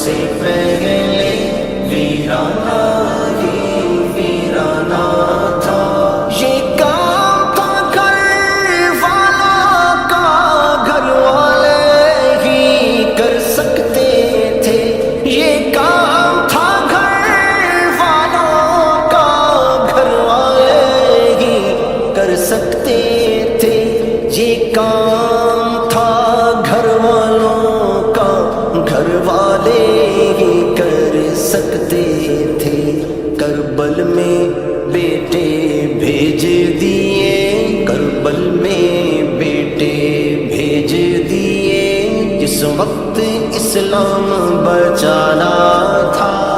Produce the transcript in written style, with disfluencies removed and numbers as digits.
سے پہلے ویرانہ ہی ویرانہ تھا۔ یہ کام تھا گھر والوں کا، گھر والے ہی کر سکتے تھے۔ یہ کام تھا گھر والوں کا، گھر والے ہی کر سکتے تھے۔ یہ کام تھا گھر والوں کا، گھر والے ہی کر سکتے تھے۔ کربل میں بیٹے بھیج دیے، کربل میں بیٹے بھیج دیے، جس وقت اسلام بچانا تھا۔